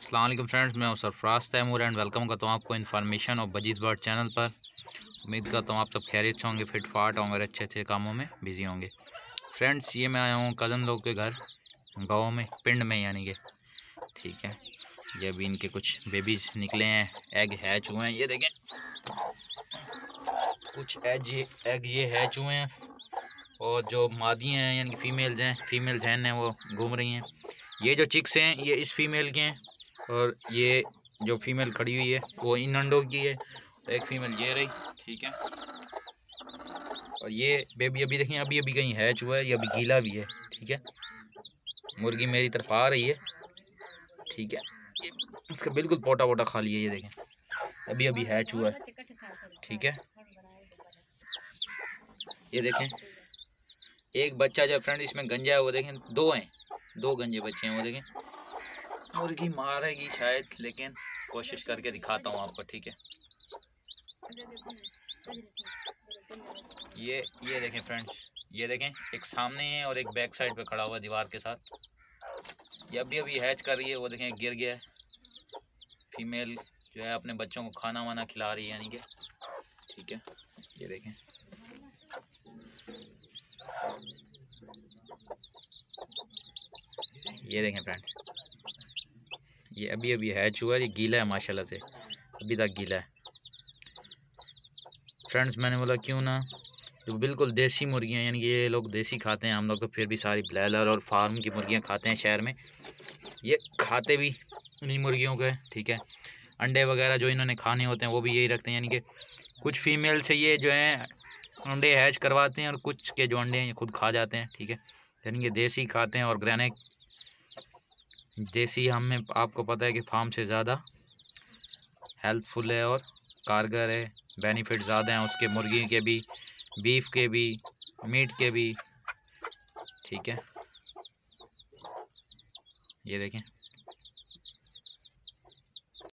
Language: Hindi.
अस्सलाम वालेकुम फ्रेंड्स, मैं हूं सरफराज तैमूर एंड वेलकम करता हूं आपको इन्फॉर्मेशन और बजीज़ बर्ड चैनल पर। उम्मीद करता हूं आप सब खैरियत से होंगे, फिट फाट होंगे, अच्छे अच्छे कामों में बिजी होंगे। फ्रेंड्स, ये मैं आया हूं कज़न लोग के घर गाँव में, पिंड में यानी कि, ठीक है। ये अभी इनके कुछ बेबीज़ निकले हैं, एग हैच हुए हैं, ये देखें कुछ एग ये हैच हुए हैं। और जो मादियाँ हैं यानी कि फीमेल जैन हैं वो घूम रही हैं। ये जो चिक्स हैं ये इस फीमेल के हैं, और ये जो फीमेल खड़ी हुई है वो इन अंडों की है। एक फीमेल ये रही, ठीक है। और ये बेबी अभी देखें अभी अभी कहीं हैच हुआ है, ये अभी गीला भी है, ठीक है। मुर्गी मेरी तरफ आ रही है, ठीक है। ये इसका बिल्कुल पोटा वोटा खा लिया, ये देखें अभी अभी हैच हुआ है, ठीक है। ये देखें एक बच्चा जो फ्रेंड इसमें गंजा है वो देखें, दो गंजे बच्चे हैं वो देखें। मुर्गी मारेगी शायद, लेकिन कोशिश करके दिखाता हूँ आपको, ठीक है। ये देखें फ्रेंड्स, ये देखें एक सामने है और एक बैक साइड पे खड़ा हुआ दीवार के साथ। ये अभी अभी हैच कर रही है, वो देखें गिर गया है। फीमेल जो है अपने बच्चों को खाना वाना खिला रही है यानी कि, ठीक है। ये देखें ये देखें फ्रेंड्स, ये अभी अभी हैच हुआ है, ये गीला है माशाल्लाह से, अभी तक गीला है। फ्रेंड्स, मैंने बोला क्यों ना जो बिल्कुल देसी मुर्गियाँ यानी कि ये लोग देसी खाते हैं, हम लोग तो फिर भी सारी ब्लैलर और फार्म की मुर्गियाँ खाते हैं शहर में। ये खाते भी इन्हीं मुर्गियों के, ठीक है। अंडे वगैरह जो इन्होंने खाने होते हैं वो भी यही रखते हैं, यानी कि कुछ फीमेल से ये जो है अंडे हैच करवाते हैं और कुछ के जो अंडे हैं ये खुद खा जाते हैं, ठीक है। यानी कि देसी खाते हैं। और ऑर्गेनिक देसी हमें आपको पता है कि फार्म से ज़्यादा हेल्पफुल है और कारगर है, बेनिफिट ज़्यादा हैं उसके, मुर्गी के भी, बीफ के भी, मीट के भी, ठीक है। ये देखें